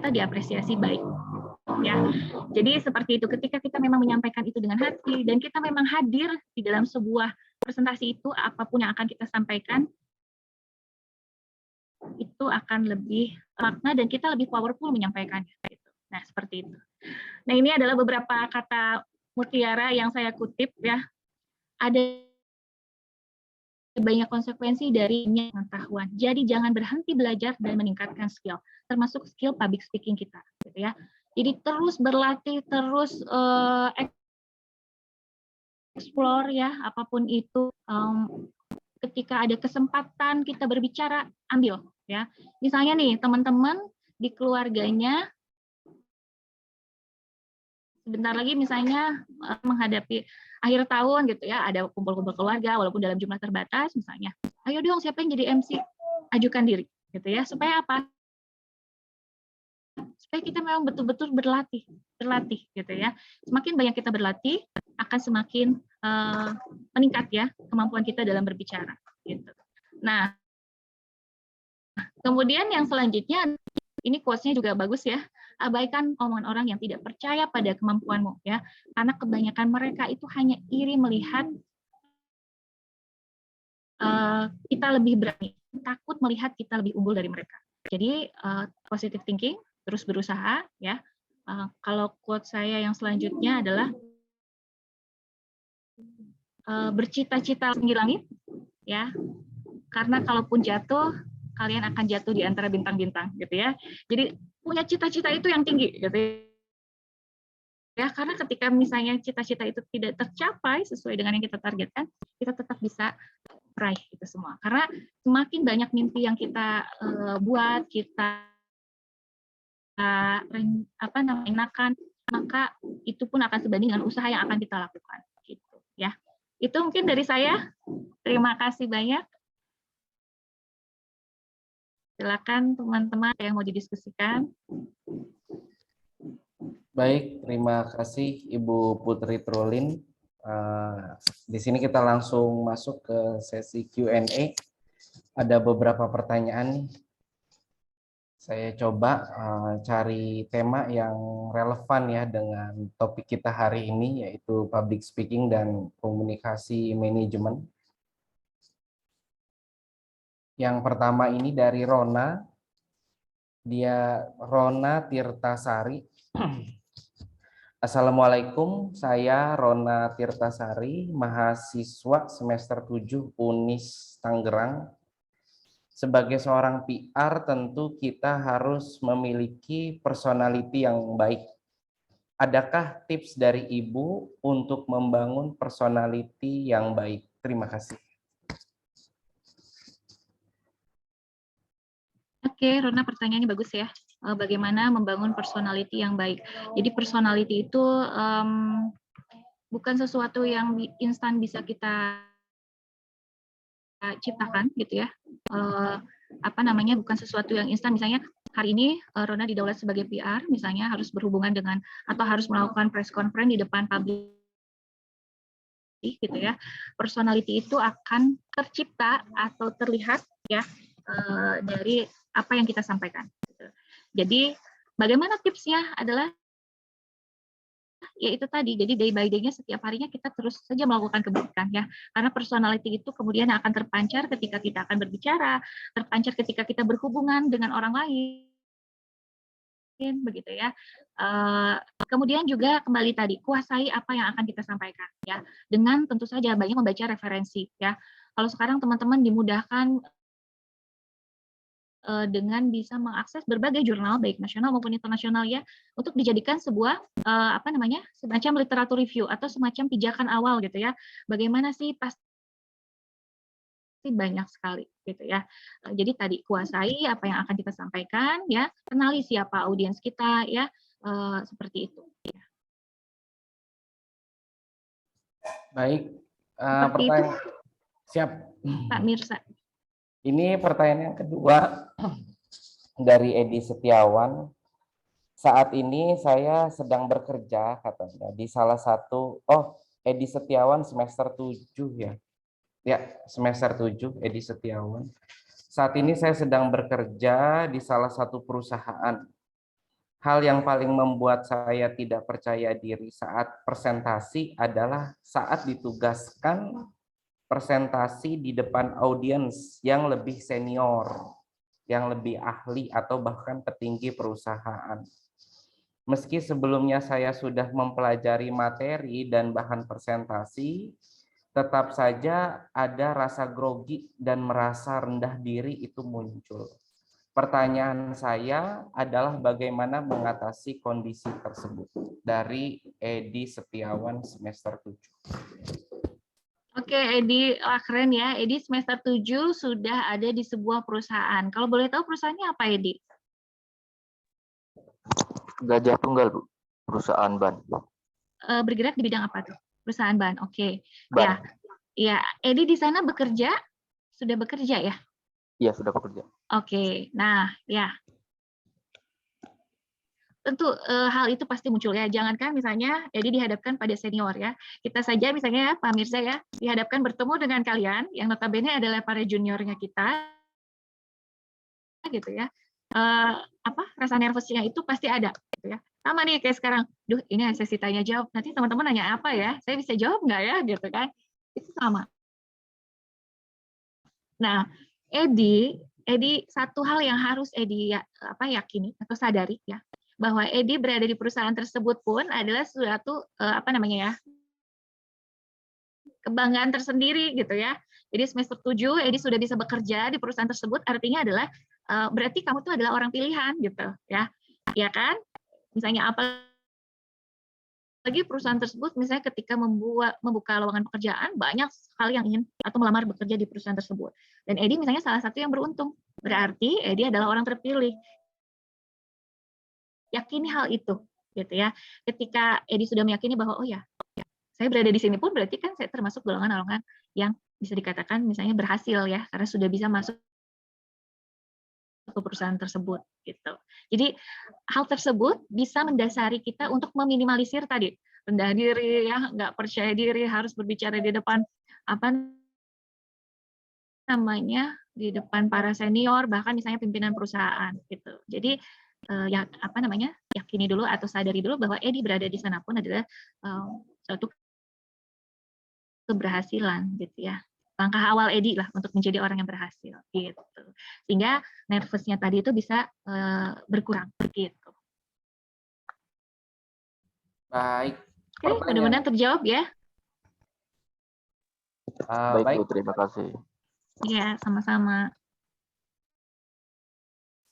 diapresiasi baik ya. Jadi seperti itu, ketika kita memang menyampaikan itu dengan hati dan kita memang hadir di dalam sebuah presentasi itu, apapun yang akan kita sampaikan itu akan lebih makna dan kita lebih powerful menyampaikannya gitu. Nah, seperti itu. Nah, ini adalah beberapa kata mutiara yang saya kutip ya. Ada banyak konsekuensi dari pengetahuan. Jadi jangan berhenti belajar dan meningkatkan skill, termasuk skill public speaking kita, gitu ya. Jadi terus berlatih, terus explore ya, apapun itu. Ketika ada kesempatan kita berbicara, ambil ya. Misalnya nih teman-teman di keluarganya sebentar lagi misalnya menghadapi akhir tahun gitu ya, ada kumpul-kumpul keluarga walaupun dalam jumlah terbatas misalnya. Ayo dong siapa yang jadi MC? Ajukan diri gitu ya. Supaya apa? Supaya kita memang betul-betul berlatih gitu ya. Semakin banyak kita berlatih, akan semakin meningkat ya kemampuan kita dalam berbicara gitu. Nah, kemudian yang selanjutnya ini quotes-nya juga bagus ya. Abaikan omongan orang yang tidak percaya pada kemampuanmu ya. Karena kebanyakan mereka itu hanya iri melihat kita lebih berani, takut melihat kita lebih unggul dari mereka. Jadi positive thinking, terus berusaha ya. Kalau quote saya yang selanjutnya adalah bercita-cita tinggi langit ya. Karena kalaupun jatuh, kalian akan jatuh di antara bintang-bintang gitu ya. Jadi punya cita-cita itu yang tinggi gitu ya. Karena ketika misalnya cita-cita itu tidak tercapai sesuai dengan yang kita targetkan, kita tetap bisa meraih itu semua. Karena semakin banyak mimpi yang kita buat, kita enakan, maka itu pun akan sebanding dengan usaha yang akan kita lakukan gitu ya. Itu mungkin dari saya. Terima kasih banyak. Silakan teman-teman yang mau didiskusikan. Baik, terima kasih Ibu Putri Trulin. Di sini kita langsung masuk ke sesi Q&A. Ada beberapa pertanyaan nih. Saya coba cari tema yang relevan ya dengan topik kita hari ini, yaitu public speaking dan komunikasi manajemen. Yang pertama ini dari Rona. Dia Rona Tirtasari. Assalamualaikum, saya Rona Tirtasari, mahasiswa semester 7 UNIS Tangerang. Sebagai seorang PR tentu kita harus memiliki personality yang baik. Adakah tips dari Ibu untuk membangun personality yang baik? Terima kasih. Oke, Rona, pertanyaannya bagus ya. Bagaimana membangun personality yang baik? Jadi personality itu bukan sesuatu yang instan bisa kita ciptakan gitu ya. Bukan sesuatu yang instan. Misalnya hari ini Rona didaulat sebagai PR, misalnya harus berhubungan dengan atau harus melakukan press conference di depan publik gitu ya. Personality itu akan tercipta atau terlihat ya dari apa yang kita sampaikan. Jadi bagaimana tipsnya adalah ya itu tadi, jadi day by day-nya setiap harinya kita terus saja melakukan kebaikan ya, karena personality itu kemudian akan terpancar ketika kita akan berbicara, terpancar ketika kita berhubungan dengan orang lain, begitu ya. Kemudian juga kembali tadi, kuasai apa yang akan kita sampaikan ya, dengan tentu saja banyak membaca referensi ya. Kalau sekarang teman-teman dimudahkan dengan bisa mengakses berbagai jurnal baik nasional maupun internasional ya, untuk dijadikan sebuah semacam literatur review atau semacam pijakan awal gitu ya. Bagaimana sih pas banyak sekali gitu ya. Jadi tadi kuasai apa yang akan kita sampaikan ya, kenali siapa audiens kita ya, seperti itu. Baik, Seperti itu pertanyaan siap. Pak Mirsa. Ini pertanyaan yang kedua dari Edi Setiawan. Saat ini saya sedang bekerja katanya di salah satu, Edi Setiawan semester 7 ya. Ya, semester 7 Edi Setiawan. Saat ini saya sedang bekerja di salah satu perusahaan. Hal yang paling membuat saya tidak percaya diri saat presentasi adalah saat ditugaskan presentasi di depan audiens yang lebih senior, yang lebih ahli atau bahkan petinggi perusahaan. Meski sebelumnya saya sudah mempelajari materi dan bahan presentasi, tetap saja ada rasa grogi dan merasa rendah diri itu muncul. Pertanyaan saya adalah bagaimana mengatasi kondisi tersebut. Dari Edi Setiawan semester 7. Oke, Edi, keren ya. Edi semester 7 sudah ada di sebuah perusahaan. Kalau boleh tahu perusahaannya apa, Edi? Gajah Tunggal, Bu. Perusahaan ban. Bergerak di bidang apa tuh? Perusahaan ban. Oke. Ban. Ya, Edi di sana bekerja, sudah bekerja ya? Iya, sudah bekerja. Oke. Nah, ya. Tentu hal itu pasti muncul ya. Jangankan misalnya Edi dihadapkan pada senior ya. Kita saja misalnya Pak Mirza ya, dihadapkan bertemu dengan kalian yang notabene adalah para juniornya kita gitu ya. Rasa nervousnya itu pasti ada gitu ya. Sama nih kayak sekarang, duh ini sesi tanya jawab, nanti teman-teman nanya apa ya, saya bisa jawab nggak ya gitu kan, itu sama. Nah, Edi satu hal yang harus Edi yakini atau sadari ya, bahwa Edi berada di perusahaan tersebut pun adalah suatu kebanggaan tersendiri gitu ya. Jadi semester 7 Edi sudah bisa bekerja di perusahaan tersebut, artinya adalah berarti kamu tuh adalah orang pilihan gitu ya. Ya kan? Misalnya apalagi perusahaan tersebut misalnya ketika membuka lowongan pekerjaan, banyak sekali yang ingin atau melamar bekerja di perusahaan tersebut. Dan Edi misalnya salah satu yang beruntung. Berarti Edi adalah orang terpilih. Yakini hal itu gitu ya. Ketika Edi sudah meyakini bahwa oh ya, saya berada di sini pun berarti kan saya termasuk golongan-golongan yang bisa dikatakan misalnya berhasil ya, karena sudah bisa masuk ke perusahaan tersebut gitu. Jadi hal tersebut bisa mendasari kita untuk meminimalisir tadi rendah diri ya, nggak percaya diri, harus berbicara di depan di depan para senior, bahkan misalnya pimpinan perusahaan gitu. Jadi yakini dulu atau sadari dulu bahwa Edi berada di sana pun adalah suatu keberhasilan gitu ya. Langkah awal Edi lah untuk menjadi orang yang berhasil gitu. Sehingga nervousnya tadi itu bisa berkurang gitu. Baik. Oke, mudah-mudahan terjawab ya. Baik, Bu, terima kasih. Iya, sama-sama.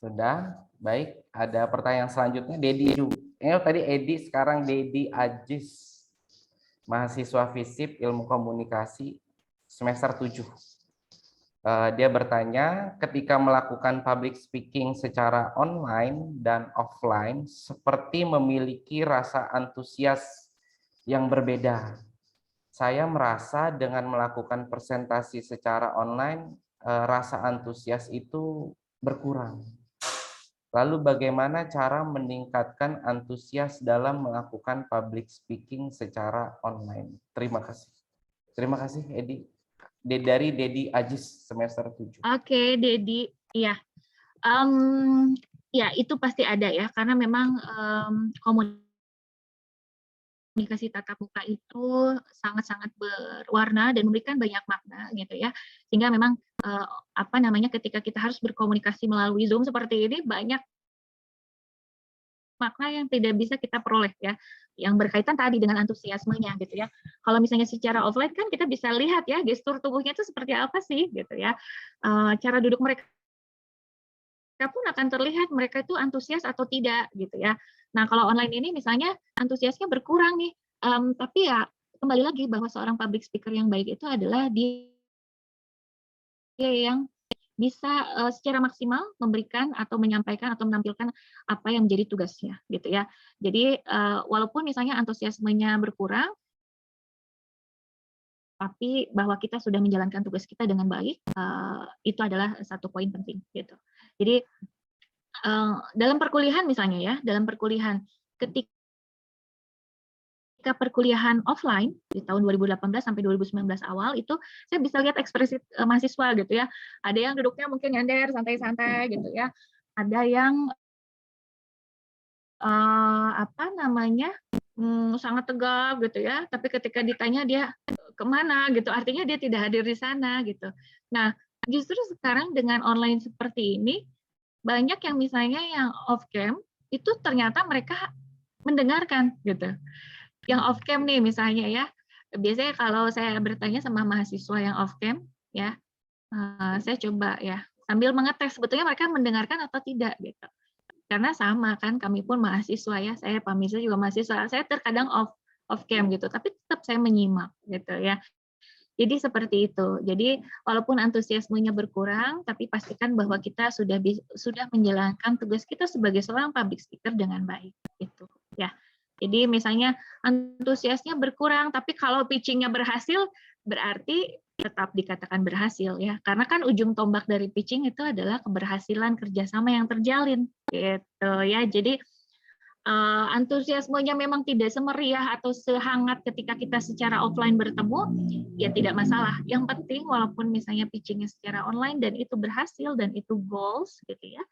Sudah, baik. Ada pertanyaan selanjutnya, Dedi juga. Tadi Edi, sekarang Dedi Ajis, mahasiswa FISIP Ilmu Komunikasi semester 7. Dia bertanya, ketika melakukan public speaking secara online dan offline, seperti memiliki rasa antusias yang berbeda. Saya merasa dengan melakukan presentasi secara online, rasa antusias itu berkurang. Lalu bagaimana cara meningkatkan antusias dalam melakukan public speaking secara online? Terima kasih. Terima kasih, Edi. Dari Dedi Ajis semester 7. Oke, Dedi. Iya. Ya, itu pasti ada ya, karena memang komunikasi tatap muka itu sangat-sangat berwarna dan memberikan banyak makna gitu ya. Sehingga memang ketika kita harus berkomunikasi melalui Zoom seperti ini, banyak makna yang tidak bisa kita peroleh ya, yang berkaitan tadi dengan antusiasmenya gitu ya. Kalau misalnya secara offline kan kita bisa lihat ya gestur tubuhnya itu seperti apa sih gitu ya, cara duduk mereka pun akan terlihat mereka itu antusias atau tidak gitu ya. Nah kalau online ini misalnya antusiasnya berkurang nih, tapi ya kembali lagi bahwa seorang public speaker yang baik itu adalah dia yang bisa secara maksimal memberikan atau menyampaikan atau menampilkan apa yang menjadi tugasnya gitu ya. Jadi walaupun misalnya antusiasmenya berkurang, tapi bahwa kita sudah menjalankan tugas kita dengan baik, itu adalah satu poin penting gitu. Jadi dalam perkuliahan misalnya ya, dalam perkuliahan ketika perkuliahan offline di tahun 2018 sampai 2019 awal itu saya bisa lihat ekspresi mahasiswa gitu ya. Ada yang duduknya mungkin nyender santai-santai gitu ya. Ada yang sangat tegap gitu ya. Tapi ketika ditanya dia kemana gitu, artinya dia tidak hadir di sana gitu. Nah, justru sekarang dengan online seperti ini banyak yang misalnya yang off cam itu ternyata mereka mendengarkan gitu. Yang off cam nih misalnya ya, biasanya kalau saya bertanya sama mahasiswa yang off cam ya, saya coba ya sambil mengetes sebetulnya mereka mendengarkan atau tidak gitu. Karena sama kan kami pun mahasiswa ya, saya Pak Mirza juga mahasiswa, saya terkadang off cam gitu, tapi tetap saya menyimak gitu ya. Jadi seperti itu. Jadi walaupun antusiasmenya berkurang, tapi pastikan bahwa kita sudah menjalankan tugas kita sebagai seorang public speaker dengan baik gitu ya. Jadi misalnya antusiasnya berkurang, tapi kalau pitching-nya berhasil, berarti tetap dikatakan berhasil ya. Karena kan ujung tombak dari pitching itu adalah keberhasilan kerjasama yang terjalin gitu ya. Jadi antusiasmenya memang tidak semeriah atau sehangat ketika kita secara offline bertemu, ya tidak masalah. Yang penting walaupun misalnya pitching-nya secara online dan itu berhasil dan itu goals gitu ya,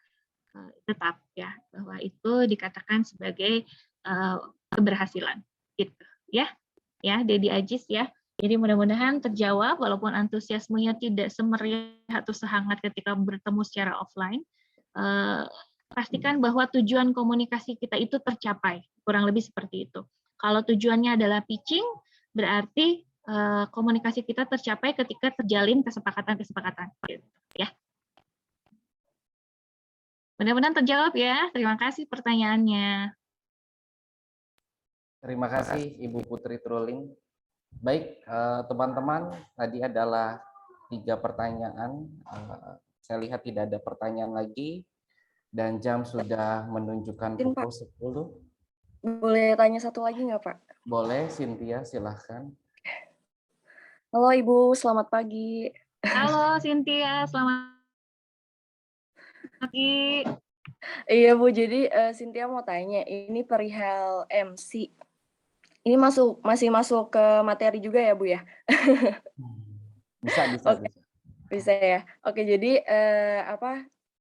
tetap ya bahwa itu dikatakan sebagai keberhasilan gitu ya. Ya, Dedi Ajis ya. Jadi mudah-mudahan terjawab walaupun antusiasmenya tidak semeriah atau sehangat ketika bertemu secara offline. Pastikan bahwa tujuan komunikasi kita itu tercapai, kurang lebih seperti itu. Kalau tujuannya adalah pitching, berarti komunikasi kita tercapai ketika terjalin kesepakatan-kesepakatan. Gitu, ya. Mudah-mudahan terjawab ya. Terima kasih pertanyaannya. Terima kasih Ibu Putri Truling. Baik, teman-teman, tadi adalah 3 pertanyaan. Saya lihat tidak ada pertanyaan lagi dan jam sudah menunjukkan pukul 10. Boleh tanya satu lagi nggak, Pak? Boleh, Cynthia, silahkan. Halo Ibu, selamat pagi. Halo Cynthia, selamat pagi. Iya Bu, jadi Cynthia mau tanya, ini perihal MC. Ini masih masuk ke materi juga ya Bu ya? Bisa. Oke. Bisa ya. Oke, jadi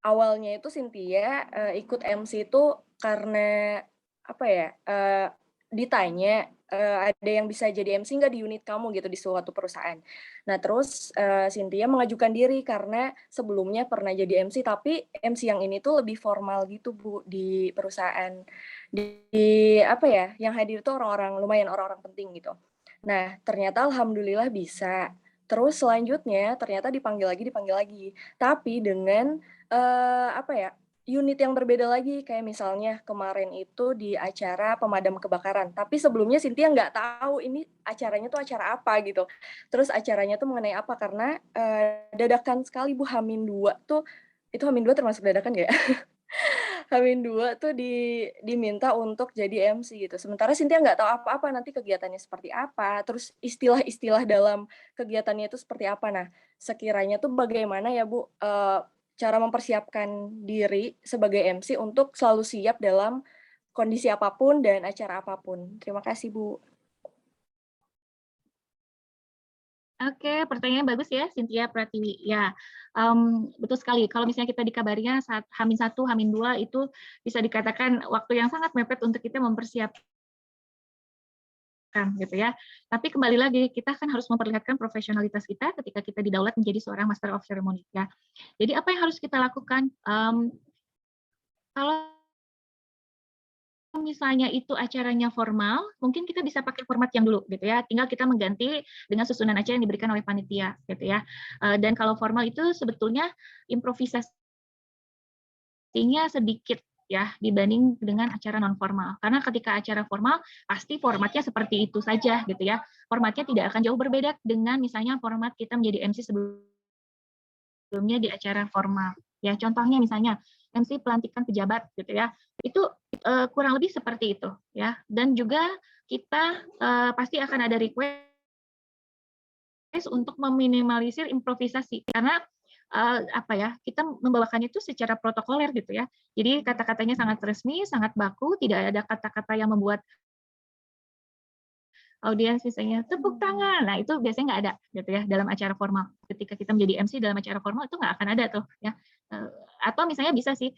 awalnya itu Cynthia ikut MC itu karena apa ya? Ditanya ada yang bisa jadi MC nggak di unit kamu gitu di suatu perusahaan. Nah terus Cynthia mengajukan diri karena sebelumnya pernah jadi MC, tapi MC yang ini tuh lebih formal gitu Bu di perusahaan. Di apa ya? Yang hadir tuh lumayan orang-orang penting gitu. Nah ternyata alhamdulillah bisa. Terus selanjutnya ternyata dipanggil lagi. Tapi dengan unit yang berbeda lagi, kayak misalnya kemarin itu di acara pemadam kebakaran. Tapi sebelumnya Cynthia nggak tahu ini acaranya tuh acara apa gitu. Terus acaranya tuh mengenai apa, karena dadakan sekali Bu, H-2 tuh, itu H-2 termasuk dadakan nggak ya? H-2 tuh diminta untuk jadi MC gitu. Sementara Cynthia nggak tahu apa-apa nanti kegiatannya seperti apa, terus istilah-istilah dalam kegiatannya itu seperti apa. Nah, sekiranya tuh bagaimana ya Bu, cara mempersiapkan diri sebagai MC untuk selalu siap dalam kondisi apapun dan acara apapun. Terima kasih, Bu. Oke, pertanyaannya bagus ya, Cynthia Pratiwi. Ya, betul sekali. Kalau misalnya kita dikabarinya saat H-1, H-2 itu bisa dikatakan waktu yang sangat mepet untuk kita mempersiapkan gitu ya. Tapi kembali lagi, kita kan harus memperlihatkan profesionalitas kita ketika kita didaulat menjadi seorang Master of Ceremony ya. Jadi apa yang harus kita lakukan? Kalau misalnya itu acaranya formal, mungkin kita bisa pakai format yang dulu gitu ya. Tinggal kita mengganti dengan susunan acara yang diberikan oleh panitia gitu ya. Dan kalau formal itu sebetulnya improvisasinya sedikit ya dibanding dengan acara non formal. Karena ketika acara formal pasti formatnya seperti itu saja gitu ya. Formatnya tidak akan jauh berbeda dengan misalnya format kita menjadi MC sebelum sebelumnya di acara formal. Ya, contohnya misalnya MC pelantikan pejabat gitu ya. Itu kurang lebih seperti itu ya. Dan juga kita pasti akan ada request untuk meminimalisir improvisasi karena kita membawakannya itu secara protokoler gitu ya. Jadi kata-katanya sangat resmi, sangat baku, tidak ada kata-kata yang membuat audiens misalnya tepuk tangan. Nah, itu biasanya nggak ada gitu ya dalam acara formal. Ketika kita menjadi MC dalam acara formal itu nggak akan ada tuh ya. Atau misalnya bisa sih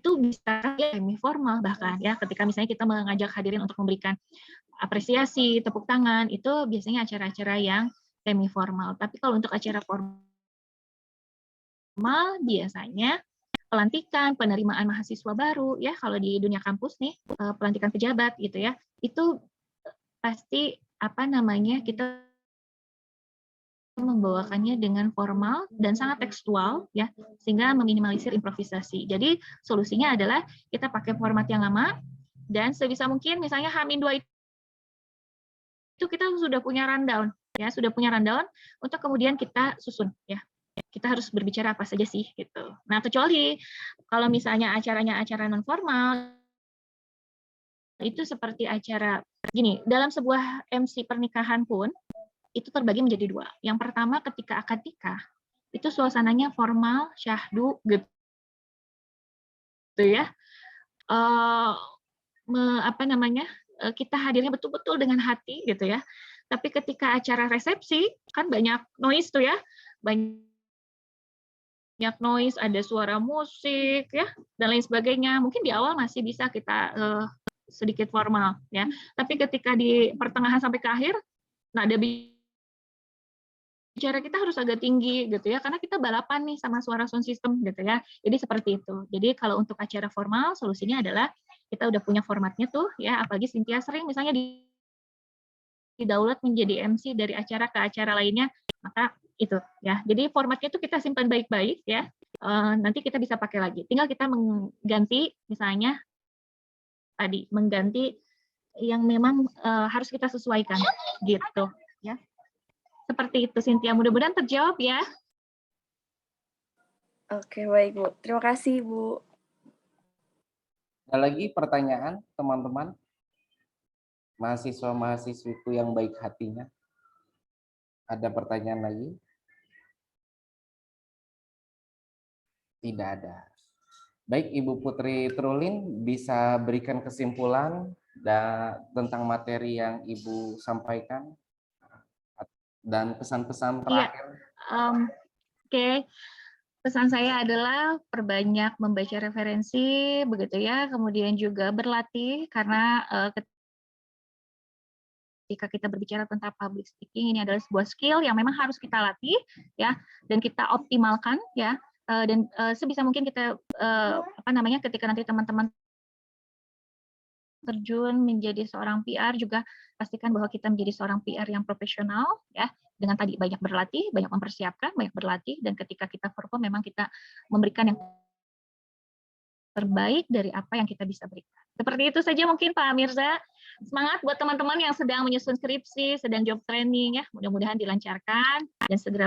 itu bisa semi formal bahkan ya, ketika misalnya kita mengajak hadirin untuk memberikan apresiasi, tepuk tangan, itu biasanya acara-acara yang semi formal. Tapi kalau untuk acara formal biasanya pelantikan, penerimaan mahasiswa baru ya, kalau di dunia kampus nih, pelantikan pejabat gitu ya, itu pasti kita membawakannya dengan formal dan sangat tekstual ya, sehingga meminimalisir improvisasi. Jadi solusinya adalah kita pakai format yang lama dan sebisa mungkin misalnya H-2 itu kita sudah punya rundown ya, untuk kemudian kita susun ya. Kita harus berbicara apa saja sih gitu. Nah, kecuali kalau misalnya acaranya acara non formal itu seperti acara gini, dalam sebuah MC pernikahan pun itu terbagi menjadi dua. Yang pertama ketika akad nikah, itu suasananya formal, syahdu gitu ya. Kita hadirnya betul-betul dengan hati gitu ya. Tapi ketika acara resepsi kan banyak noise tuh ya. Banyak noise, ada suara musik ya dan lain sebagainya. Mungkin di awal masih bisa kita sedikit formal ya. Tapi ketika di pertengahan sampai ke akhir nada bicara kita harus agak tinggi gitu ya, karena kita balapan nih sama suara sound system gitu ya. Jadi seperti itu. Jadi kalau untuk acara formal solusinya adalah kita udah punya formatnya tuh ya, apalagi Cynthia sering misalnya didaulat menjadi MC dari acara ke acara lainnya, maka itu ya. Jadi formatnya itu kita simpan baik-baik ya. Nanti kita bisa pakai lagi. Tinggal kita mengganti misalnya mengganti yang memang harus kita sesuaikan gitu ya. Seperti itu Cynthia, mudah-mudahan terjawab ya. Oke, baik Bu. Terima kasih Bu. Ada lagi pertanyaan teman-teman? Mahasiswa-mahasiswiku yang baik hatinya. Ada pertanyaan lagi? Tidak ada. Baik, Ibu Putri Trulin bisa berikan kesimpulan tentang materi yang Ibu sampaikan dan pesan-pesan terakhir. Oke. Pesan saya adalah perbanyak membaca referensi begitu ya, kemudian juga berlatih karena ketika kita berbicara tentang public speaking ini adalah sebuah skill yang memang harus kita latih ya dan kita optimalkan ya. Dan sebisa mungkin kita ketika nanti teman-teman terjun menjadi seorang PR juga pastikan bahwa kita menjadi seorang PR yang profesional ya, dengan tadi banyak berlatih, banyak mempersiapkan, banyak berlatih, dan ketika kita perform memang kita memberikan yang terbaik dari apa yang kita bisa berikan. Seperti itu saja mungkin Pak Mirza. Semangat buat teman-teman yang sedang menyusun skripsi, sedang job training ya, mudah-mudahan dilancarkan dan segera